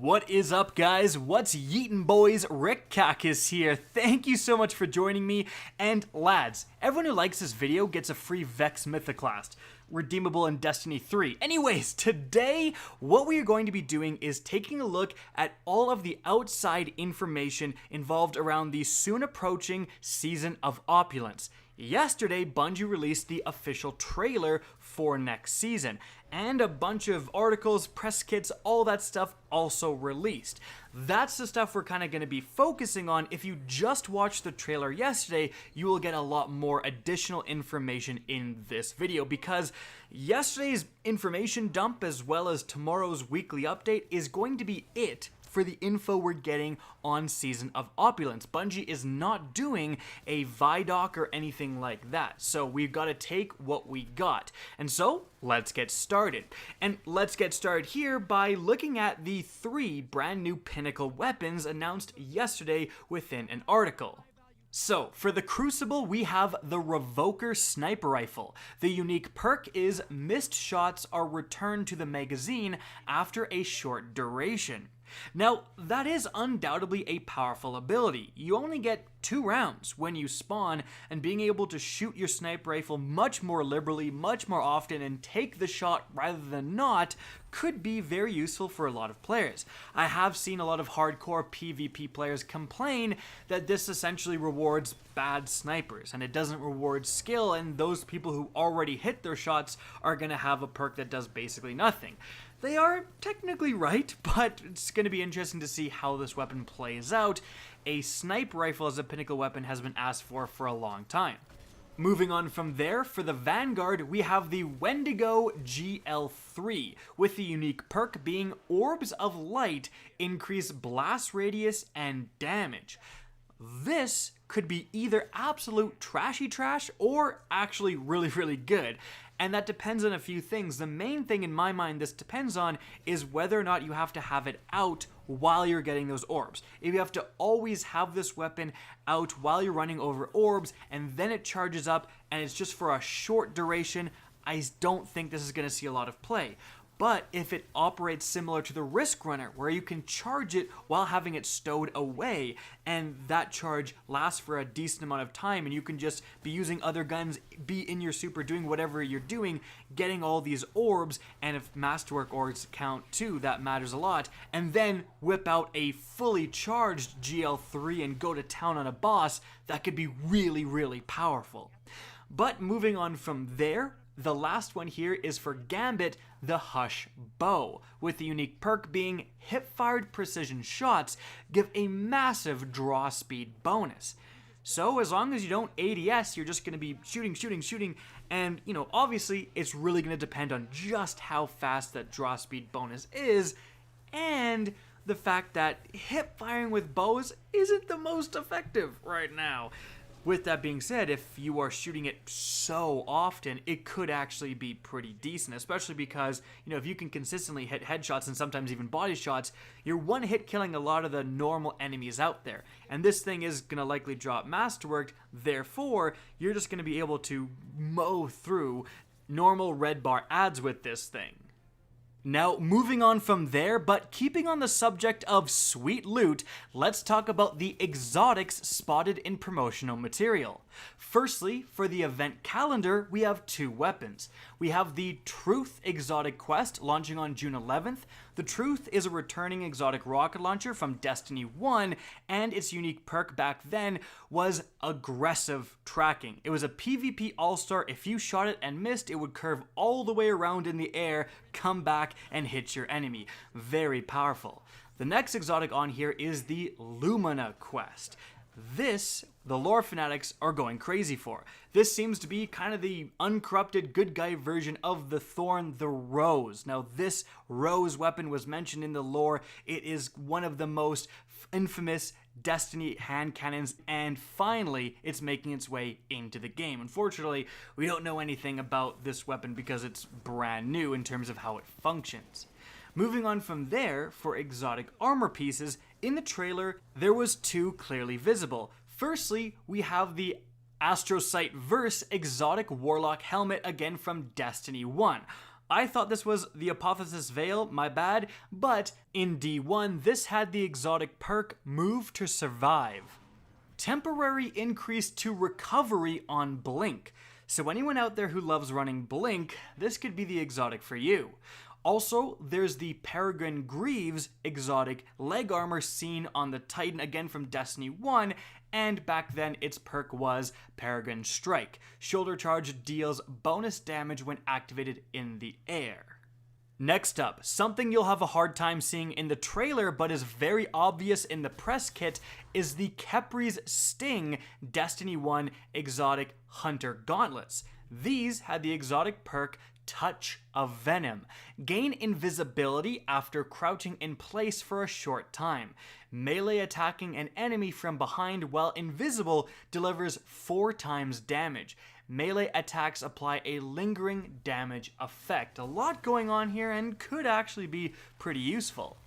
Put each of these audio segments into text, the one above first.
What is up, guys? What's yeetin' boys? Rick Kakis here. Thank you so much for joining me. And lads, everyone who likes this video gets a free Vex Mythoclast, redeemable in Destiny 3. Anyways, today, what we are going to be doing is taking a look at all of the outside information involved around the soon approaching season of Opulence. Yesterday, Bungie released the official trailer for next season, and a bunch of articles, press kits, all that stuff also released. That's the stuff we're kind of going to be focusing on. If you just watched the trailer yesterday, you will get a lot more additional information in this video, because yesterday's information dump as well as tomorrow's weekly update is going to be it for the info we're getting on Season of Opulence. Bungie is not doing a Vidoc or anything like that, so we've got to take what we got. And so, let's get started. And let's get started here by looking at the 3 brand new Pinnacle Weapons announced yesterday within an article. So, for the Crucible, we have the Revoker Sniper Rifle. The unique perk is missed shots are returned to the magazine after a short duration. Now, that is undoubtedly a powerful ability. You only get 2 rounds when you spawn, and being able to shoot your sniper rifle much more liberally, much more often, and take the shot rather than not could be very useful for a lot of players. I have seen a lot of hardcore PvP players complain that this essentially rewards bad snipers, and it doesn't reward skill, and those people who already hit their shots are going to have a perk that does basically nothing. They are technically right, but it's going to be interesting to see how this weapon plays out. A sniper rifle as a pinnacle weapon has been asked for a long time. Moving on from there, for the Vanguard, we have the Wendigo GL3, with the unique perk being Orbs of Light increase blast radius and damage. This could be either absolute trashy trash or actually really good. And that depends on a few things. The main thing in my mind this depends on is whether or not you have to have it out while you're getting those orbs. If you have to always have this weapon out while you're running over orbs and then it charges up and it's just for a short duration, I don't think this is going to see a lot of play. But if it operates similar to the Risk Runner, where you can charge it while having it stowed away, and that charge lasts for a decent amount of time, and you can just be using other guns, be in your super, doing whatever you're doing, getting all these orbs, and if Masterwork orbs count too, that matters a lot, and then whip out a fully charged GL3 and go to town on a boss, that could be really powerful. But moving on from there, the last one here is for Gambit, the Hush Bow, with the unique perk being hip-fired precision shots give a massive draw speed bonus. So as long as you don't ADS, you're just going to be shooting, and obviously it's really going to depend on just how fast that draw speed bonus is, and the fact that hip-firing with bows isn't the most effective right now. With that being said, if you are shooting it so often, it could actually be pretty decent, especially because, if you can consistently hit headshots and sometimes even body shots, you're one hit killing a lot of the normal enemies out there. And this thing is going to likely drop Masterworked, therefore, you're just going to be able to mow through normal red bar ads with this thing. Now, moving on from there, but keeping on the subject of sweet loot, let's talk about the exotics spotted in promotional material. Firstly, for the event calendar, we have 2 weapons. We have the Truth exotic quest launching on June 11th. The Truth is a returning exotic rocket launcher from Destiny 1, and its unique perk back then was aggressive tracking. It was a PvP all-star. If you shot it and missed, it would curve all the way around in the air, come back, and hit your enemy. Very powerful. The next exotic on here is the Lumina quest. This, the lore fanatics are going crazy for. This seems to be kind of the uncorrupted good guy version of the Thorn, the Rose. Now, this Rose weapon was mentioned in the lore. It is one of the most infamous Destiny hand cannons, and finally, it's making its way into the game. Unfortunately, we don't know anything about this weapon because it's brand new in terms of how it functions. Moving on from there, for exotic armor pieces, in the trailer, there was 2 clearly visible. Firstly, we have the ASTRO Verse exotic Warlock helmet, again from Destiny 1. I thought this was the Apotheosis Veil, my bad, but in D1, this had the exotic perk Move to Survive. Temporary increase to recovery on Blink. So anyone out there who loves running Blink, this could be the exotic for you. Also, there's the Peregrine Greaves exotic leg armor seen on the Titan, again from Destiny 1, and back then its perk was Peregrine Strike. Shoulder charge deals bonus damage when activated in the air. Next up, something you'll have a hard time seeing in the trailer but is very obvious in the press kit is the Khepri's Sting Destiny 1 exotic Hunter Gauntlets. These had the exotic perk Touch of Venom. Gain invisibility after crouching in place for a short time. Melee attacking an enemy from behind while invisible delivers 4 times damage. Melee attacks apply a lingering damage effect. A lot going on here and could actually be pretty useful.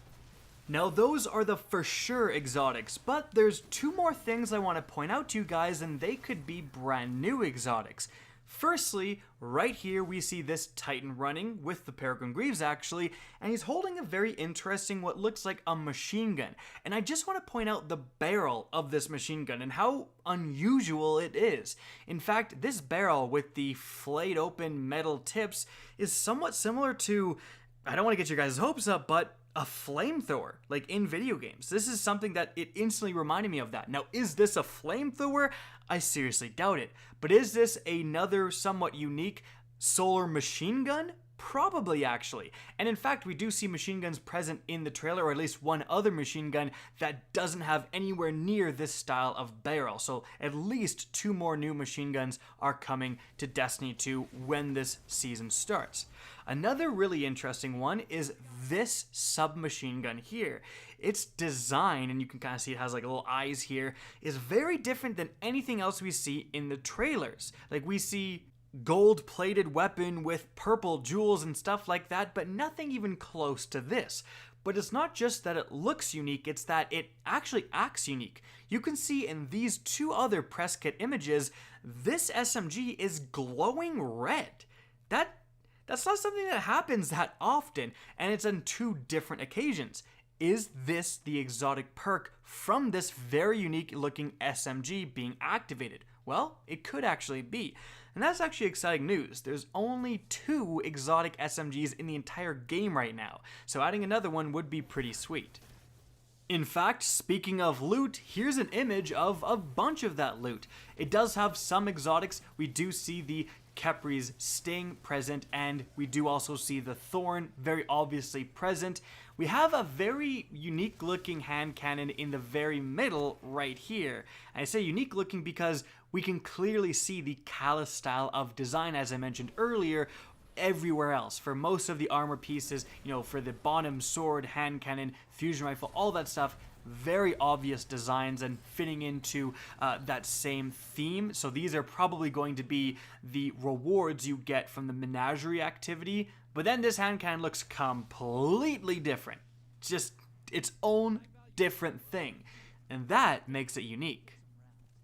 Now those are the for sure exotics, but there's 2 more things I want to point out to you guys, and they could be brand new exotics. Firstly, right here we see this Titan running with the Peregrine Greaves actually, and he's holding a very interesting what looks like a machine gun. And I just want to point out the barrel of this machine gun and how unusual it is. In fact, this barrel with the flayed open metal tips is somewhat similar to, I don't want to get your guys' hopes up, but a flamethrower, like in video games. This is something that it instantly reminded me of that. Now, is this a flamethrower? I seriously doubt it. But is this another somewhat unique solar machine gun? Probably, actually. And in fact, we do see machine guns present in the trailer, or at least one other machine gun that doesn't have anywhere near this style of barrel. So at least 2 more new machine guns are coming to Destiny 2 when this season starts. Another really interesting one is this submachine gun here. Its design, and you can kind of see it has like little eyes here, is very different than anything else we see in the trailers. Like we see gold-plated weapon with purple jewels and stuff like that, but nothing even close to this. But it's not just that it looks unique, it's that it actually acts unique. You can see in these 2 other press kit images, this SMG is glowing red. That's not something that happens that often, and it's on 2 different occasions. Is this the exotic perk from this very unique looking SMG being activated? Well, it could actually be. And that's actually exciting news. There's only 2 exotic SMGs in the entire game right now, so adding another one would be pretty sweet. In fact, speaking of loot, here's an image of a bunch of that loot. It does have some exotics. We do see the Khepri's Sting present, and we do also see the Thorn very obviously present. We have a very unique looking hand cannon in the very middle right here. And I say unique looking because we can clearly see the Callus style of design, as I mentioned earlier, everywhere else. For most of the armor pieces, for the bottom sword, hand cannon, fusion rifle, all that stuff, very obvious designs and fitting into that same theme. So these are probably going to be the rewards you get from the Menagerie Activity. But then this hand cannon looks completely different. Just its own different thing. And that makes it unique.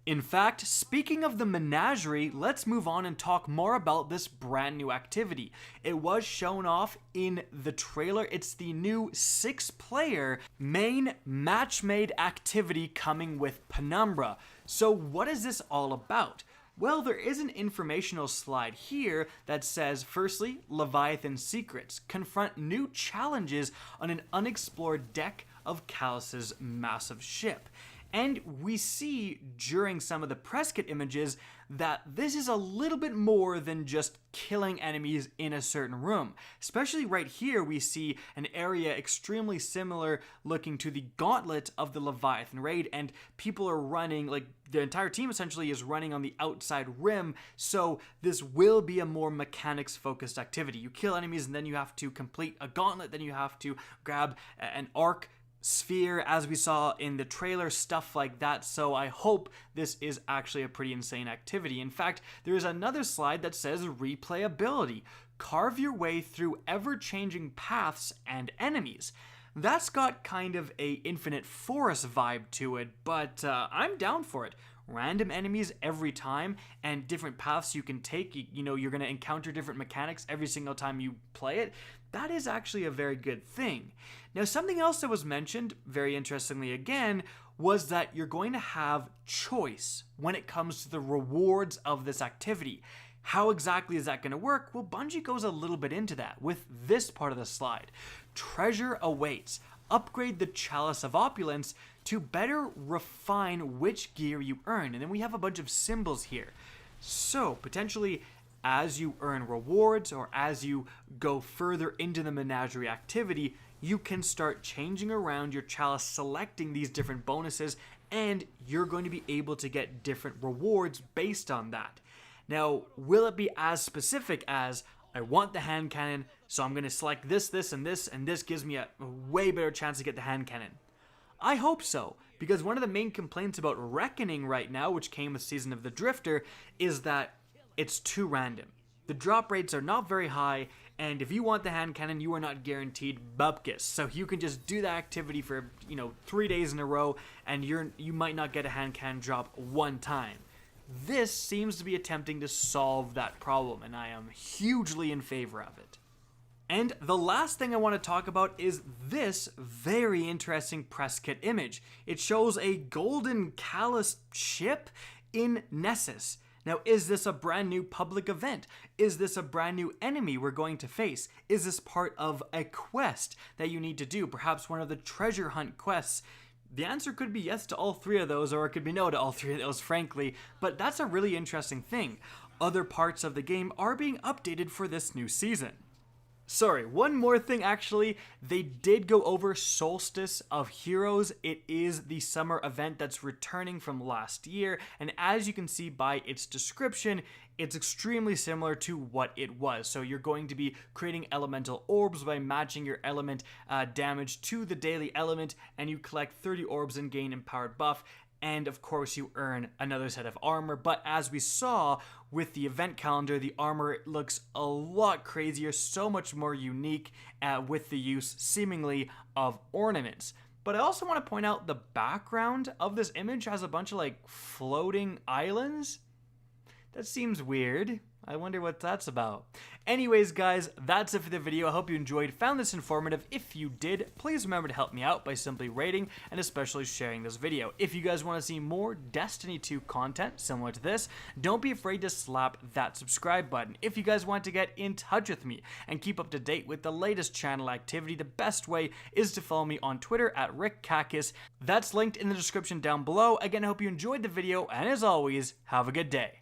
In fact, speaking of the Menagerie, let's move on and talk more about this brand new activity. It was shown off in the trailer. It's the new 6-player main match-made activity coming with Penumbra. So what is this all about? Well, there is an informational slide here that says, firstly, Leviathan Secrets. Confront new challenges on an unexplored deck of Callus's massive ship. And we see during some of the press kit images that this is a little bit more than just killing enemies in a certain room. Especially right here, we see an area extremely similar looking to the gauntlet of the Leviathan raid, and people are running, like the entire team essentially is running on the outside rim, so this will be a more mechanics focused activity. You kill enemies and then you have to complete a gauntlet, then you have to grab an arc sphere, as we saw in the trailer, stuff like that. So I hope this is actually a pretty insane activity. In fact, there is another slide that says replayability. Carve your way through ever-changing paths and enemies. That's got kind of a Infinite Forest vibe to it, but I'm down for it. random enemies every time and different paths you can take. You know, you're going to encounter different mechanics every single time you play it. That is actually a very good thing. Now, something else that was mentioned, very interestingly again, was that you're going to have choice when it comes to the rewards of this activity. How exactly is that going to work? Well, Bungie goes a little bit into that with this part of the slide. Treasure awaits. Upgrade the Chalice of Opulence to better refine which gear you earn. And then we have a bunch of symbols here. So, potentially, as you earn rewards or as you go further into the Menagerie Activity, you can start changing around your chalice, selecting these different bonuses, and you're going to be able to get different rewards based on that. Now, will it be as specific as, I want the hand cannon, so I'm going to select this, and this gives me a way better chance to get the hand cannon? I hope so, because one of the main complaints about Reckoning right now, which came with Season of the Drifter, is that it's too random. The drop rates are not very high, and if you want the hand cannon, you are not guaranteed bupkis. So you can just do that activity for, 3 days in a row, and you might not get a hand cannon drop one time. This seems to be attempting to solve that problem, and I am hugely in favor of it. And the last thing I want to talk about is this very interesting press kit image. It shows a golden Callus ship in Nessus. Now, is this a brand new public event? Is this a brand new enemy we're going to face? Is this part of a quest that you need to do? Perhaps one of the treasure hunt quests? The answer could be yes to all three of those, or it could be no to all three of those, frankly. But that's a really interesting thing. Other parts of the game are being updated for this new season. Sorry, one more thing actually. They did go over Solstice of Heroes. It is the summer event that's returning from last year, and as you can see by its description, it's extremely similar to what it was. So you're going to be creating elemental orbs by matching your element damage to the daily element, and you collect 30 orbs and gain empowered buff. And of course you earn another set of armor, but as we saw with the event calendar, the armor looks a lot crazier, so much more unique with the use, seemingly, of ornaments. But I also want to point out the background of this image has a bunch of like floating islands. That seems weird. I wonder what that's about. Anyways, guys, that's it for the video. I hope you enjoyed, found this informative. If you did, please remember to help me out by simply rating and especially sharing this video. If you guys want to see more Destiny 2 content similar to this, don't be afraid to slap that subscribe button. If you guys want to get in touch with me and keep up to date with the latest channel activity, the best way is to follow me on Twitter at RickKakis. That's linked in the description down below. Again, I hope you enjoyed the video, and as always, have a good day.